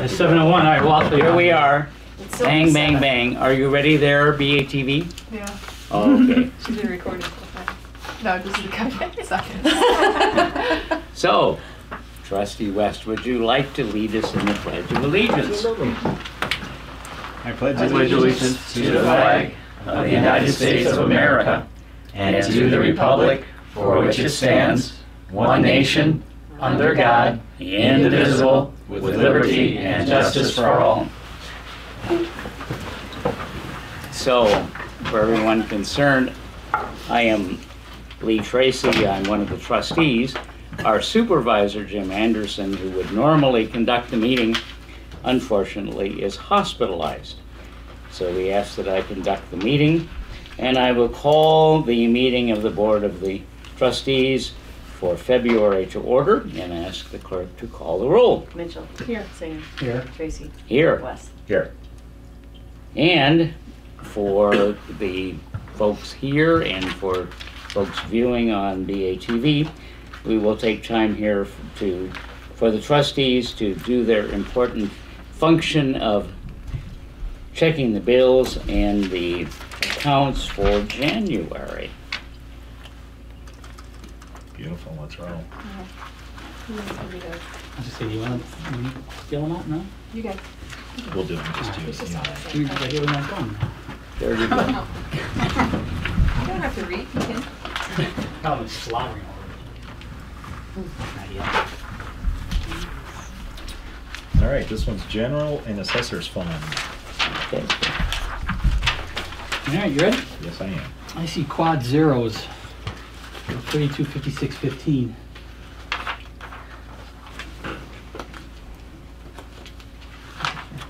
It's 7:01. All right, well, here we are. It's so Bang, bang, sad. bang. Are you ready there, BATV? Yeah. Oh, okay. She's been recording the whole time. No, just a couple seconds. So, Trustee West, would you like to lead us in the Pledge of Allegiance? I pledge allegiance to the flag of the United States of America and to the republic for which it stands, one nation, under God, indivisible, with liberty and justice for all. So, for everyone concerned, I am Lee Tracy. I'm one of the trustees. Our supervisor, Jim Anderson, who would normally conduct the meeting, unfortunately is hospitalized. So we ask that I conduct the meeting, and I will call the meeting of the Board of the Trustees for February to order and ask the clerk to call the roll. Mitchell. Here. Singer. Here. Tracy. Here. West. Here. And for the folks here and for folks viewing on BATV, we will take time here for the trustees to do their important function of checking the bills and the accounts for January. Beautiful, let's roll. I just say, you want to fill them out now? You guys. We'll do it, just do It's it. just You all know. the same. I give them my phone. There you go. You don't have to read. You can. Probably slobbering already. Not yet. All right, this one's general and assessor's fund. Okay. All right, you ready? Yes, I am. I see quad zeros. 32, 56, 15.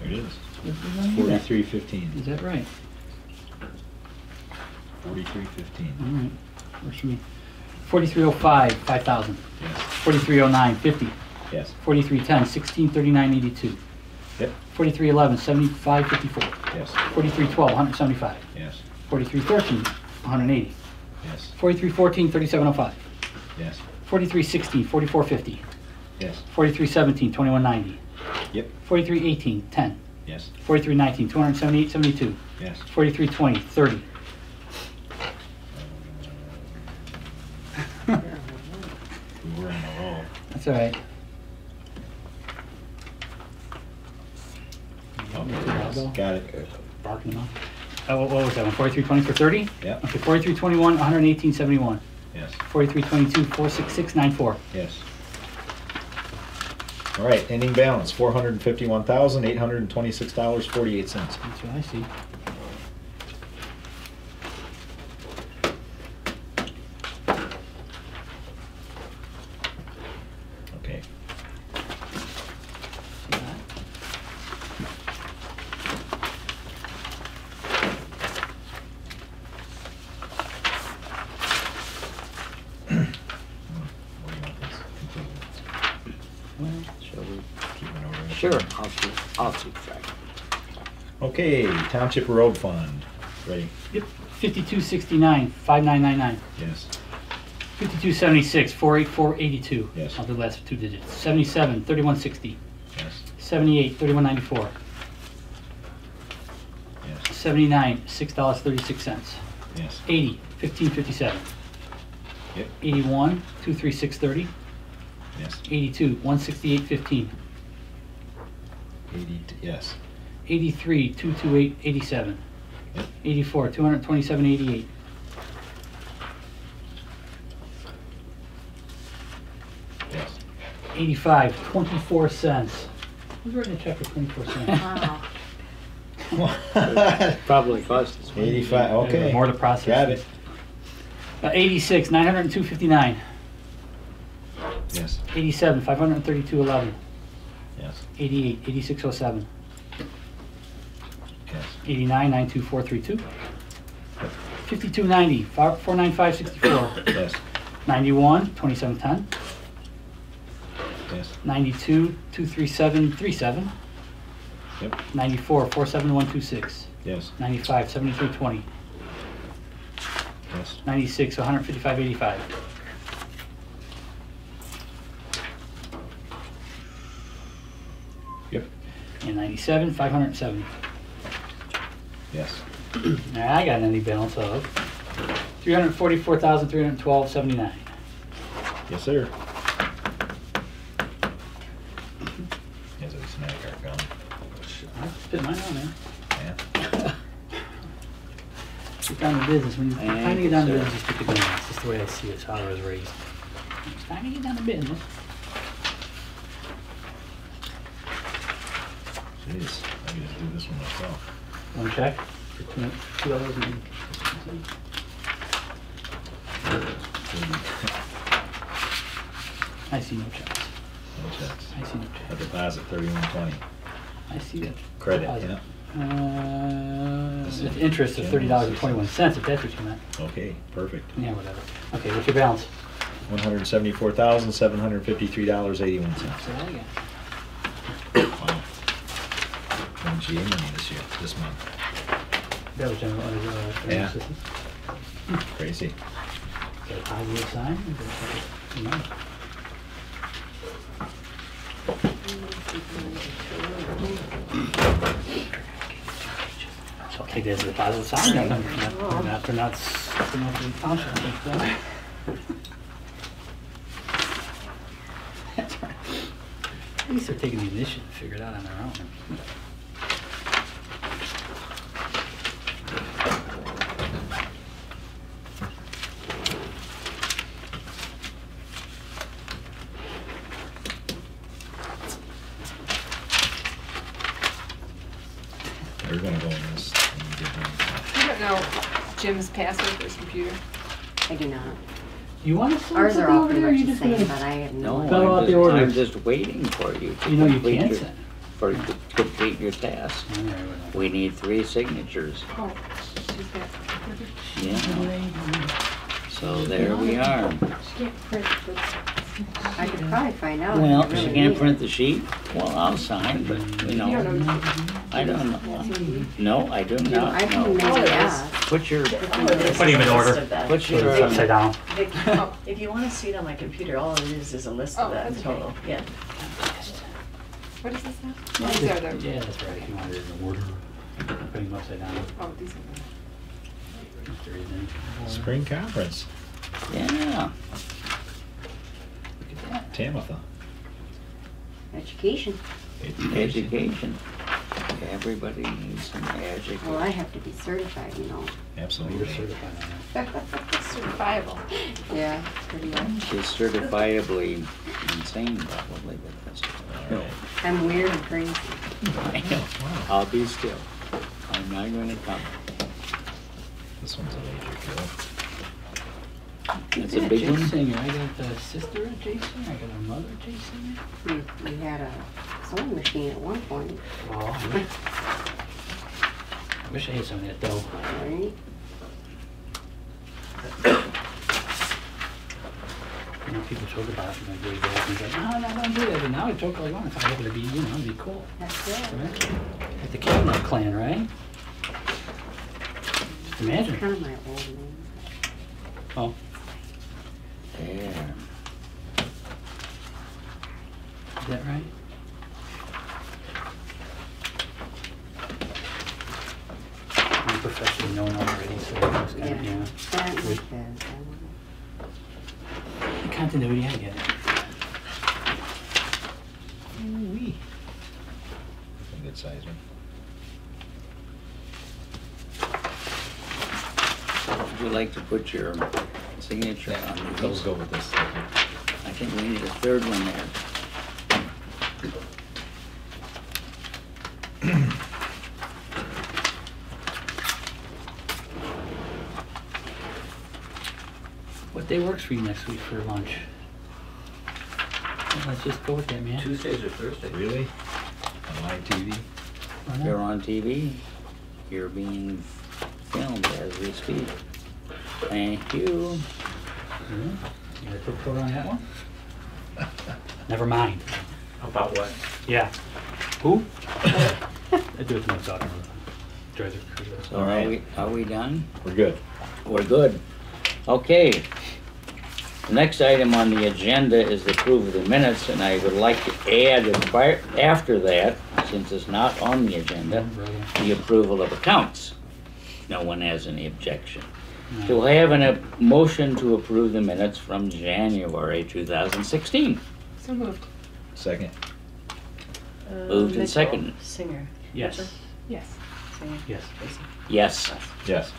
There it is. Is that 4315. Is that right? 4315. All right. Works for me. 4305, 5,000. Yes. 4309, 50. Yes. 4310, 1639, 82. Yep. 4311, 75, 54. Yes. 4312, 175. Yes. 4313, 180. Yes. 4314, 3705. Yes. 4316, 4450. Yes. 4317, 2190. Yep. 4318, 10. Yes. 4319, 278, 72. Yes. 4320, 30. We were in a roll. That's all right. Oh, there it is. Got it. Barking them out. What was that one? 4320 for 30? Yep. Okay, 4321, 118.71. Yes. 4322, 466.94. Yes. All right, ending balance, $451,826.48. That's what I see. Okay. See that? What do you want this? Well, shall we? Keep it over there. Sure, I'll keep track. Okay, Township Road Fund. Ready? Yep. 5269, 5999. Yes. 5276, 48482. Yes. I'll do the last two digits. 77, 3160. Yes. 78, 3194. Yes. 79, $6.36. Yes. 80, 1557. Yep. 81, 23630. Yes. 82, 16815. 80. Yes. 83, 22887. Yep. 84, 22788. Yes. 85, 24 cents. Who's writing a check for 24 cents? Wow. Probably cost us. 85. Okay. More to process. Got it. 86, 902.59. Yes. 87, 532.11. Yes. 88, 86.07. Yes. 89, 92432. 52.90, 495.64. Yes. 91, 2710. Yes. 92, 23737. Yep. 94, 47126. Yes. 95, 7320. Yes. 96, 155.85. Yep. And 97, 570. Yes. Now I got an ending balance of 344,312.79. Yes, sir. Yes, it's snack our gum. I spit mine on there. Yeah. Get down to business. When you Thank time to get down to you, sir. business, just pick the gun. That's just the way I see it. It's how I was raised. It's time to get down to business. Jeez, I can just do this one myself. One check for $2. I see no checks. No checks. I see no A checks. deposit, 3120. I see it. Credit, Deposit. yeah. It's interest of $30.21, if that's what you meant. Okay, perfect. Yeah, whatever. Okay, what's your balance? $174,753.81. That's what I got. Wow. One GA money this month. That was general, Yeah. assistance. Crazy. Is that a positive sign? No. So I'll take that as a positive sign, then. They're not the township. That's right. At least they're taking the initiative to figure it out on their own. We're gonna go in this. when we get done. You don't know Jim's password for his computer? I do not. You want to send Ours are something all over pretty there? Or much you the just same, gonna? but I have No, no Fill out the I'm orders. just waiting for you to You know you complete can't your, send. for you to complete your task. All right, whatever. We need 3 signatures. Oh, she's got computer. Yeah. So there we are. I could probably find out. Well, if I if you really can't need print it. the sheet, well, I'll sign, but, you You don't know, know. I don't know. No, I do I not can know. maybe ask. Put your, Put him in order. put your, Upside down. Oh, If you want to see it on my computer, all it is a list Oh, of that that's total. okay. Yeah. what is this now? Oh, these are the, Yeah, that's right. If you wanted it in order. Put him upside down. oh, these are If there is any. Spring conference, yeah. Look at that. Tamatha. Education. Education. Everybody needs some Well, I education. have to be certified, you know. Oh, you're Absolutely. certified on the, certifiable. Yeah, pretty much. She's certifiably insane probably, but that's, All right. I'm weird and crazy. I'll be still. I'm not gonna come. This one's a major kill. It's that. a big Jay one. Singer. I got a sister of Jay Singer. I got a mother of Jay Singer. We had a sewing machine at one point, Well, I wish I had some of that dough. right? You know, people joke about it like way back and go, no, I'm not gonna do that. But now I joke all I want. If I happen to be, you know, it'd be cool. That's it. Right? Like the Cabinet Clan, right? Just imagine. Kind of my old name. Oh, There. is that right? I'm professionally known already, so it's kind of, Yeah. That and Wait. The continuity, I get it. Ooh-wee. A good size one. Would you like to put your signature on Those these? go with this. I think we need a 3rd one there. What day works for you next week for lunch? Well, let's just go with that, man. Tuesdays or Thursdays? Really? On live TV? Why not? You're on TV. You're being filmed as we speak. Thank you. Yeah. You got a quick quote on that one? Never mind. About what? Yeah. Who? I do it to my daughter. Drives her crazy. So All right. are we done? We're good. We're good. Okay. The next item on the agenda is the approval of the minutes, and I would like to add, after that, since it's not on the agenda, the approval of accounts. No one has any objection. Do I have a motion to approve the minutes from January 2016? So moved. Second. Moved and Mitchell, seconded. Singer. Yes. Mitchell, Yes. Singer. Yes. Tracy. Yes. Yes.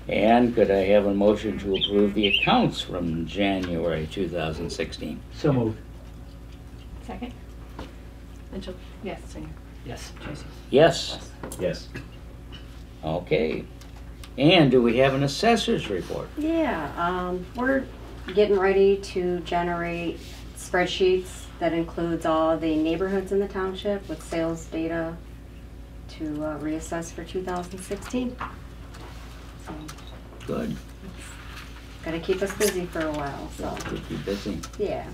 And could I have a motion to approve the accounts from January 2016? So moved. Second? Mitchell, Yes. Singer. Yes. Tracy. Yes. Yes. Okay. And do we have an assessor's report? Yeah, we're getting ready to generate spreadsheets that includes all the neighborhoods in the township with sales data to reassess for 2016. So, Good. gotta keep us busy for a while, so, Keep you busy. yeah.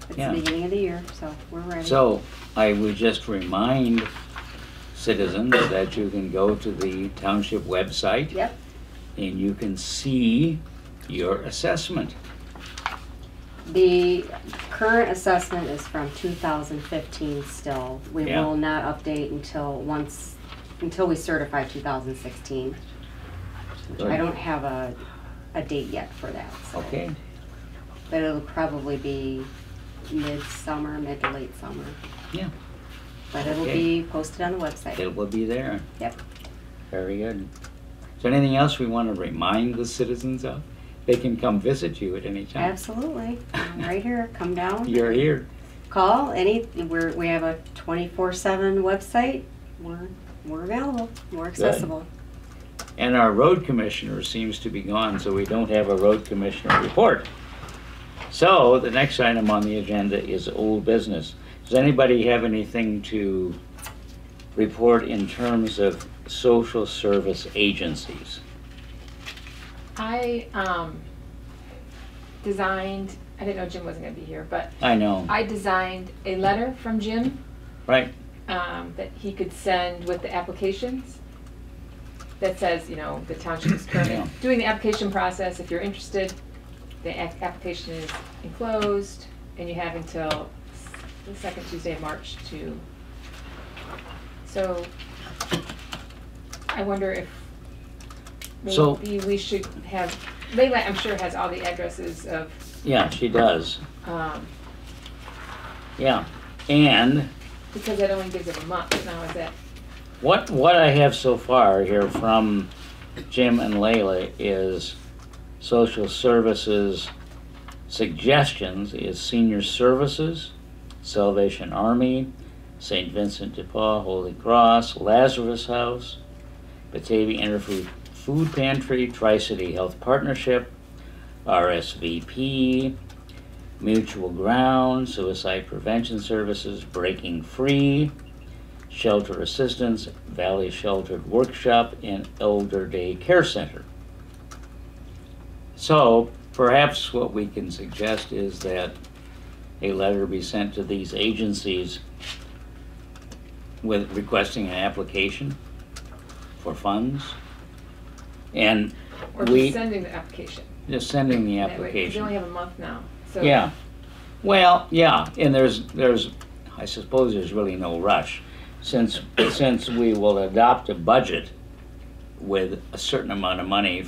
It's Yeah. the beginning of the year, so we're ready. So I would just remind citizens that you can go to the township website Yep, and you can see your assessment. the current assessment is from 2015 still. We Yeah. will not update until we certify 2016. Good. I don't have a date yet for that, so. Okay, But it'll probably be mid-summer, mid to late summer. Yeah. But it'll Okay. be posted on the website. it will be there. Yep. Very good. Is there anything else we want to remind the citizens of? They can come visit you at any time. Absolutely. I'm right here, come down. You're here. Call, we have a 24/7 website. We're available, we're accessible. And our road commissioner seems to be gone, so we don't have a road commissioner report. So the next item on the agenda is old business. Does anybody have anything to report in terms of social service agencies? I designed, I didn't know Jim wasn't gonna be here, but I know, I designed a letter from Jim right? that he could send with the applications that says, you know, the township is currently Yeah. doing the application process. If you're interested, the application is enclosed and you have until the second Tuesday of March to. So I wonder if So- maybe we should have, Layla, I'm sure, has all the addresses of, Yeah, she does. um, Yeah. And because it only gives it a month now, is that? what I have so far here from Jim and Layla is social services suggestions is senior services, Salvation Army, St. Vincent de Paul, Holy Cross, Lazarus House, Batavia Interfood Food Pantry, Tri-City Health Partnership, RSVP, Mutual Ground, Suicide Prevention Services, Breaking Free, Shelter Assistance, Valley Sheltered Workshop, and Elder Day Care Center. So perhaps what we can suggest is that a letter be sent to these agencies with requesting an application for funds. And Or we just sending the application. just sending the That way, 'cause application. they only have a month now, so. Yeah. Well, yeah, and there's, I suppose there's really no rush. Since we will adopt a budget with a certain amount of money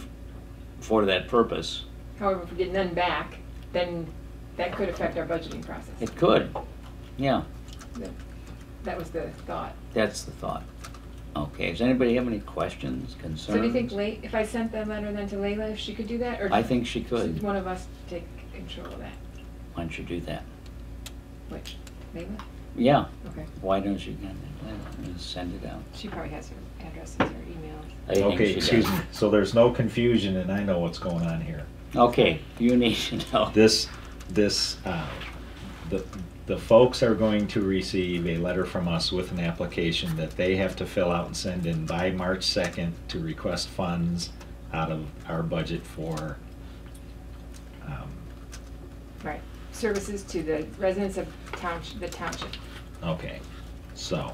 for that purpose, However, if we get none back, then that could affect our budgeting process. it could. Yeah, That was the thought. that's the thought. Okay, does anybody have any questions, concerns? So do you think if I sent that letter then to Layla, if she could do that, or I think she should could. one of us take control of that? Why don't you do that? Which, Layla? Yeah, Okay. why don't you send it out? She probably has her addresses or emails. I think Okay, she excuse does. me. So there's no confusion and I know what's going on here. Okay, you need to know. The folks are going to receive a letter from us with an application that they have to fill out and send in by March 2nd to request funds out of our budget for, Right. Services to the residents of the township. okay, so,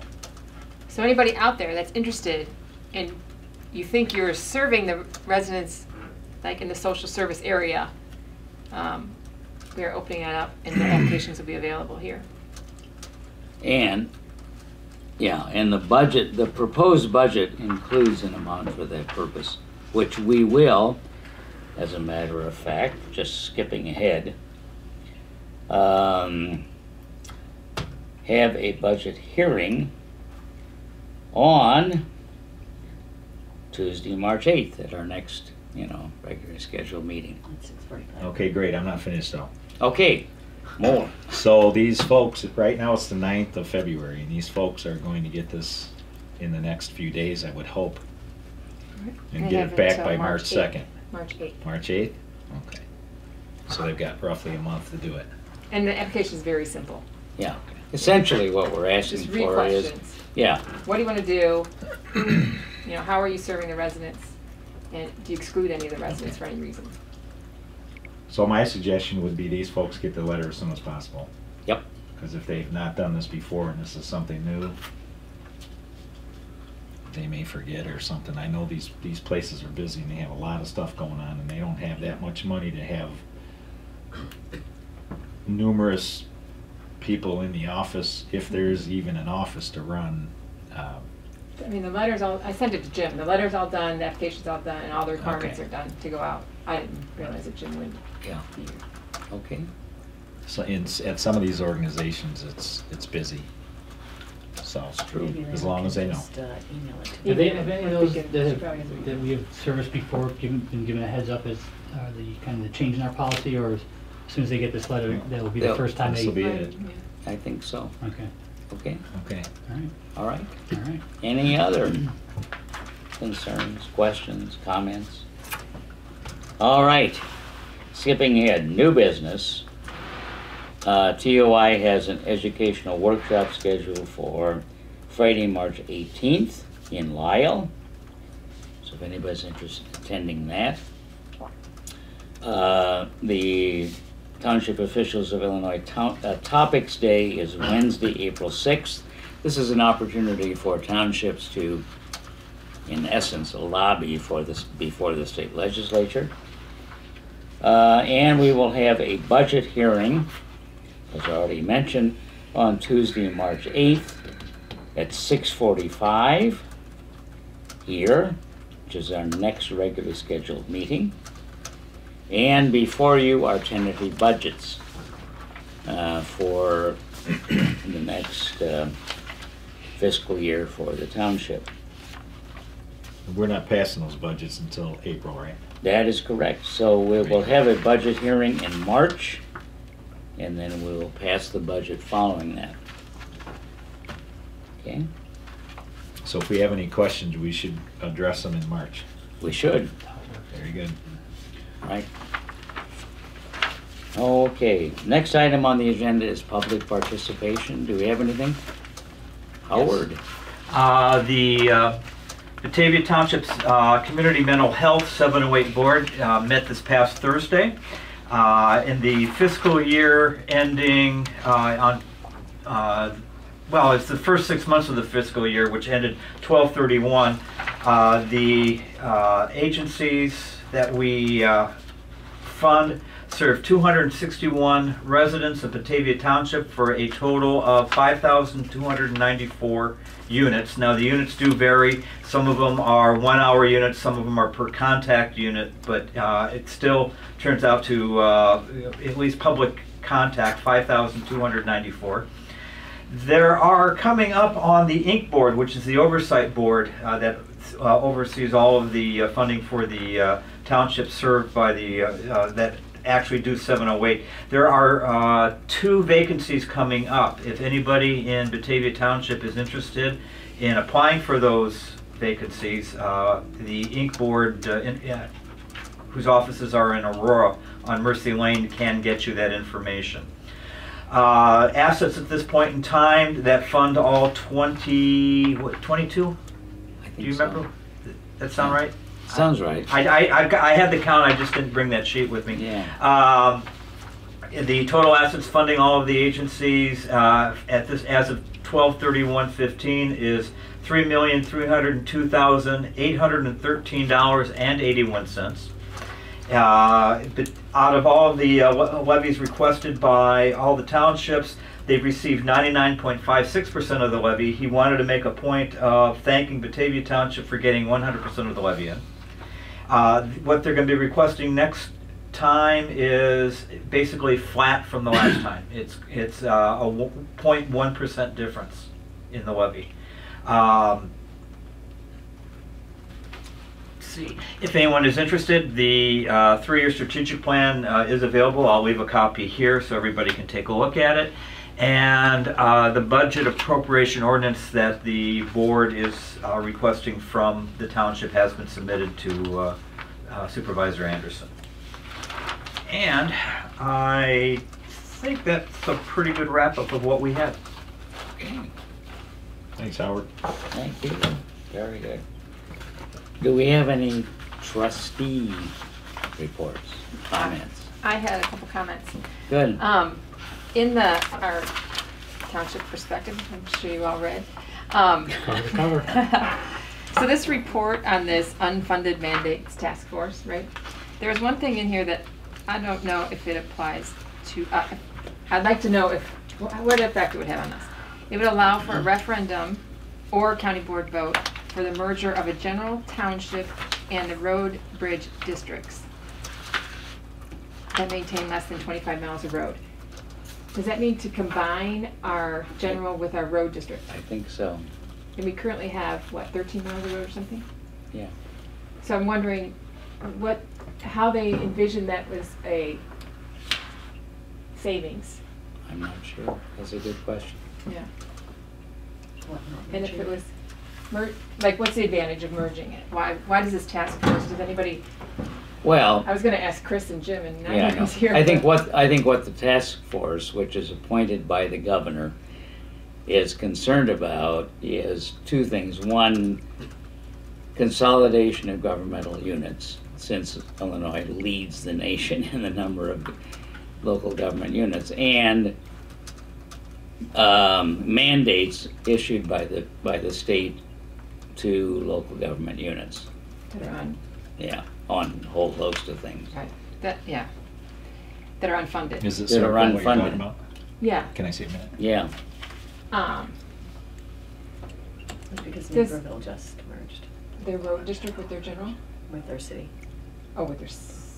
So anybody out there that's interested and you think you're serving the residents like in the social service area, we are opening that up and the applications will be available here. And Yeah, and the budget, the proposed budget includes an amount for that purpose, which we will, as a matter of fact, just skipping ahead, have a budget hearing on Tuesday, March 8th at our next, regularly scheduled meeting. That's 6:45. Okay, great, I'm not finished though. Okay, more. So these folks, right now it's the 9th of February, and these folks are going to get this in the next few days, I would hope. And They get have it back until by March March 2nd. March 8th. March 8th? Okay. So they've got roughly a month to do it. And the application is very simple. Yeah, essentially what we're asking Just read for is, questions. yeah, What do you want to do? How are you serving the residents? And do you exclude any of the residents for any reason? So my suggestion would be these folks get the letter as soon as possible. Yep. Because if they've not done this before and this is something new, they may forget or something. I know these places are busy and they have a lot of stuff going on, and they don't have that much money to have numerous people in the office, if there's even an office to run. I mean, the letter's all, I sent it to Jim. The letter's all done, the application's all done, and all the requirements Okay. are done to go out. I didn't realize that Jim would yeah, be here. okay. So at some of these organizations, it's busy. So Maybe as long as they know. just, email it to Have they, Yeah, have any of we those can- that, should probably have- that we have serviced before been given a heads up as the kind of the change in our policy, or as soon as they get this letter, that will be the Yeah, first time they? this'll be it. I think so. Okay, Okay, Okay. all right, all right. all right. Any other concerns, questions, comments? All right, skipping ahead, new business. TOI has an educational workshop scheduled for Friday, March 18th in Lyle. So if anybody's interested in attending that. The Township Officials of Illinois Topics Day is Wednesday, April 6th. This is an opportunity for townships to, in essence, lobby for this before the state legislature. And we will have a budget hearing, as already mentioned, on Tuesday, March 8th at 6:45 here, which is our next regularly scheduled meeting. And before you are tentative budgets for the next fiscal year for the township. We're not passing those budgets until April, right? That is correct. So we will have a budget hearing in March, and then we will pass the budget following that. Okay? So if we have any questions, we should address them in March. We should, Very good. right? Okay, next item on the agenda is public participation. Do we have anything? Howard? The Batavia Township's Community Mental Health 708 Board met this past Thursday. In the fiscal year ending well, it's the first 6 months of the fiscal year, which ended 12/31. The agencies that we fund serve 261 residents of Batavia Township for a total of 5,294 units. Now the units do vary. Some of them are 1 hour units, some of them are per contact unit, but it still turns out to, at least public contact, 5,294. There are coming up on the Inc. board, which is the oversight board that oversees all of the funding for the township served by the, that actually do 708. There are 2 vacancies coming up. If anybody in Batavia Township is interested in applying for those vacancies, the Inc. board, whose offices are in Aurora on Mercy Lane, can get you that information. Assets at this point in time that fund all 22? I Do think you so. remember? That sound right? Sounds right. I had the count, I just didn't bring that sheet with me. Yeah. The total assets funding all of the agencies at this, as of 12/31/15, is $3,302,813.81. But out of all of the levies requested by all the townships, They've received 99.56% of the levy. He wanted to make a point of thanking Batavia Township for getting 100% of the levy in. What they're going to be requesting next time is basically flat from the last time. It's a 0.1% difference in the levy. See. If anyone is interested, the 3-year strategic plan is available. I'll leave a copy here so everybody can take a look at it. And the budget appropriation ordinance that the board is requesting from the township has been submitted to Supervisor Anderson. And I think that's a pretty good wrap-up of what we had. Thanks, Howard. Thank you. Very good. Do we have any trustee reports, comments? I had a couple comments. Good. In our township perspective, I'm sure you all read. Cover to cover. So this report on this unfunded mandates task force, right? There's one thing in here that I don't know if it applies to, I'd like to know what effect it would have on us. It would allow for a referendum or county board vote for the merger of a general township and the road bridge districts that maintain less than 25 miles of road. Does that mean to combine our general with our road district? I think so. And we currently have, what, 13 miles of road or something? Yeah. So I'm wondering how they envision that was a savings. I'm not sure. That's a good question. Yeah. What, not And if merging? it was, like, what's the advantage of merging it? Why does this task force, does anybody, Well, I was gonna ask Chris and Jim and yeah, I know. nobody's here. I think but- what the task force, which is appointed by the governor, is concerned about is two things. One, consolidation of governmental units, since Illinois leads the nation in the number of local government units, and mandates issued by the state to local government units. That are on, Yeah, on a whole host of things. right, that are unfunded. Is it That are circle what you're unfunded. talking about? Yeah. Can I see a minute? Yeah. It's because This- Naperville just merged Their road district with their general? with their city. Oh, with their.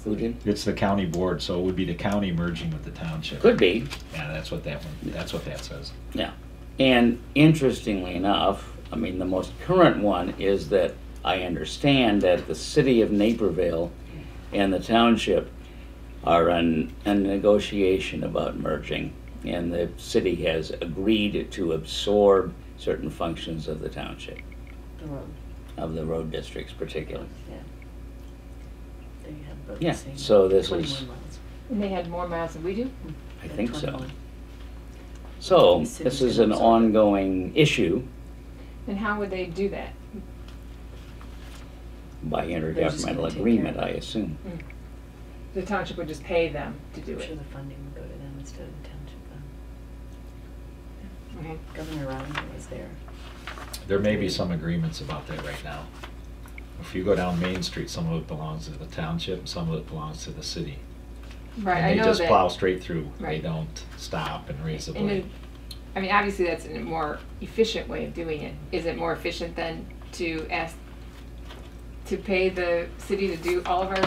Who did? It's the county board, so it would be the county merging with the township. Could be. Yeah, that's what that says. Yeah. And interestingly enough, I mean, the most current one is that I understand that the city of Naperville and the township are in a negotiation about merging, and the city has agreed to absorb certain functions of the township, The road. of the road districts particularly. Yeah. They have both Yeah, the same. so this 21 is- miles. And they had more miles than we do? I Yeah, think so. 21. So These cities this is can an absorb it. ongoing issue And how would they do that? by just gonna intergovernmental take agreement, care I of it. assume. The township would just pay them to do I'm sure it? the funding would go to them instead of the township. Okay. Governor Rowland was there. There may be some agreements about that right now. If you go down Main Street, some of it belongs to the township, some of it belongs to the city. Right, I And know they just that. plow straight through. They Right. don't stop and raise the And blade. I mean, obviously, that's a more efficient way of doing it. Is it more efficient than to ask, to pay the city to do all of our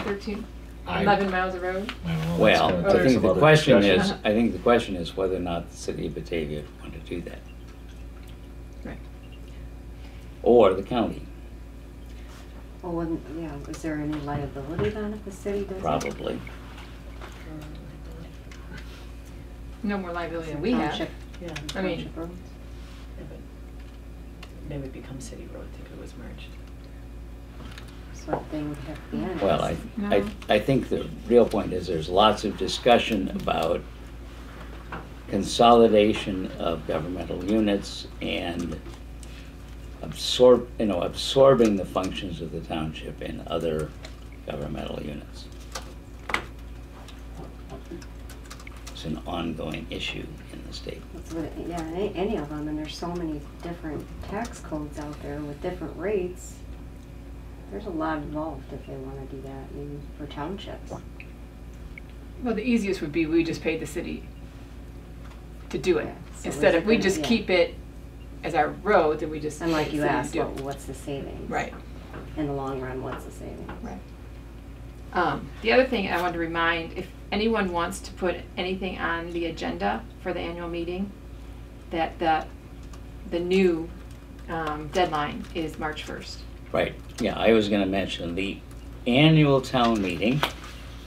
11 miles of road? Well, that's I gonna take think some the other question is, discussion. I think the question is whether or not the city of Batavia would want to do that, Right. or the county, Well, wouldn't, yeah, is there any liability then if the city does it? probably. No more liability than we have. Township- Yeah. I mean- township roads? Yeah, but they would become city roads if it was merged. So they would have to be annexed. Well, No. I think the real point is there's lots of discussion about consolidation of governmental units and absorbing the functions of the township in other governmental units. It's an ongoing issue in the state. That's what yeah, any of them, and there's so many different tax codes out there with different rates. There's a lot involved if they wanna do that, even for townships. Well, the easiest would be we just paid the city to do it. Yeah, so Instead is of, it we gonna- just yeah. keep it as our road, then we just. And like you say asked, do it. what's the savings? Right. In the long run, what's the savings? Right. The other thing I want to remind, if anyone wants to put anything on the agenda for the annual meeting, that the new deadline is March 1st. Right, yeah, I was gonna mention the annual town meeting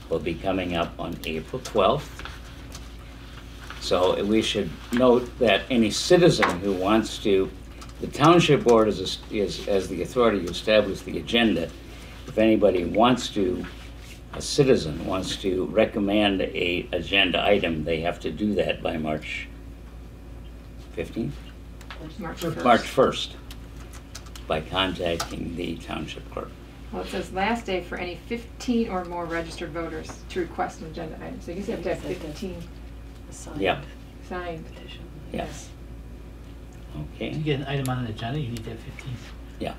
will be coming up on April 12th. So we should note that any citizen who wants to, the township board is as the authority to establish the agenda. If anybody wants to, a citizen wants to recommend a agenda item, they have to do that by March 15th? March 1st. March 1st, by contacting the township clerk. Well, it says last day for any 15 or more registered voters to request an agenda item. So you guess you have to have 15 Yeah, signed. Petition. yes. To Okay, get an item on an agenda, you need to have 15. yeah.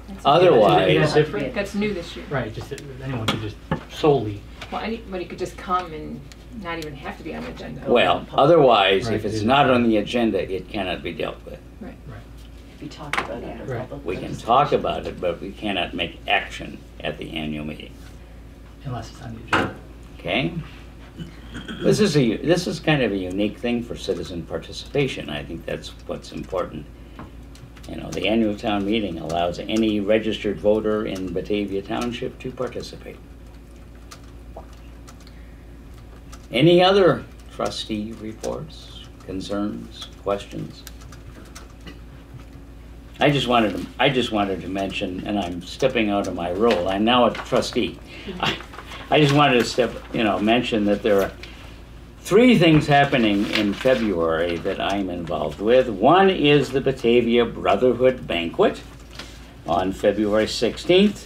That's- Otherwise- Is that different? That's new this year. Right, just that anyone could just solely. Well, anybody could just come and not even have to be on the agenda. Well, otherwise, Right, if it's it is. not on the agenda, it cannot be dealt with. We talked about it under Right. public We can participation. talk about it, but we cannot make action at the annual meeting, Unless it's on the agenda. okay? This is kind of a unique thing for citizen participation. I think that's what's important. You know, the annual town meeting allows any registered voter in Batavia Township to participate. Any other trustee reports, concerns, questions? I just wanted to mention, and I'm stepping out of my role, I'm now a trustee. I just wanted to mention that there are 3 things happening in February that I'm involved with. One is the Batavia Brotherhood Banquet on February 16th.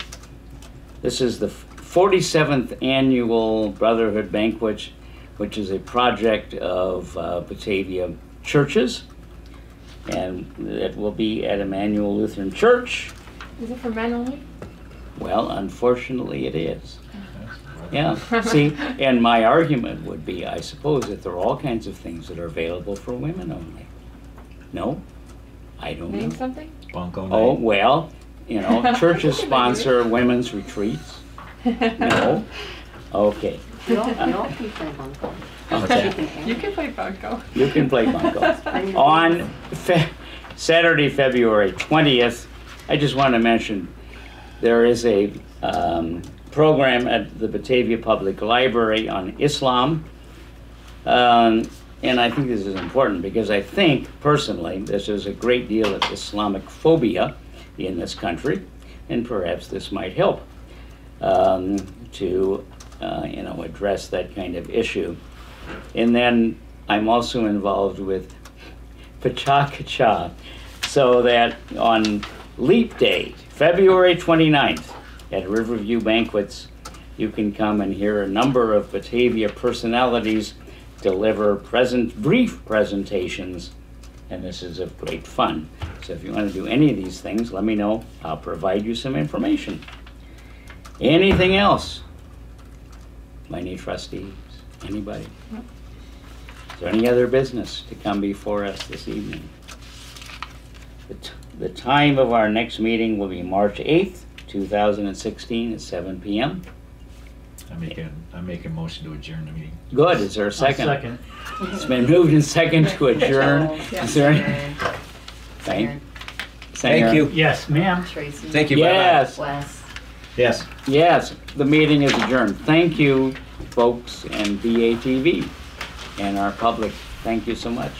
This is the 47th annual Brotherhood Banquet, which is a project of Batavia churches. And it will be at Emmanuel Lutheran Church. Is it for men only? Well, unfortunately, it is. Yeah, see, and my argument would be, I suppose, that there are all kinds of things that are available for women only. No? I don't Name know. something? Bunko Oh, night. well, churches sponsor women's retreats. No? Okay. You all can play bunco. Okay. You can play bunco. You can play bunko. On Saturday, February 20th, I just want to mention there is a program at the Batavia Public Library on Islam. And I think this is important because I think, personally, there's a great deal of Islamic phobia in this country, and perhaps this might help to address that kind of issue. And then I'm also involved with Pacha, so that on Leap Day, February 29th, at Riverview Banquets, you can come and hear a number of Batavia personalities deliver brief presentations, and this is of great fun. So if you want to do any of these things, let me know. I'll provide you some information. Anything else? Any trustees? Anybody? Is there any other business to come before us this evening? The time of our next meeting will be March 8th, 2016 at 7 p.m. I make a motion to adjourn the meeting. Good, is there a second? Second. It's been moved and second to adjourn. Is there any? Thank you. Yes, ma'am. Tracy. Thank you. Bye-bye. Yes, Wes. Yes. yes, the meeting is adjourned. Thank you, folks, and BATV, and our public. Thank you so much.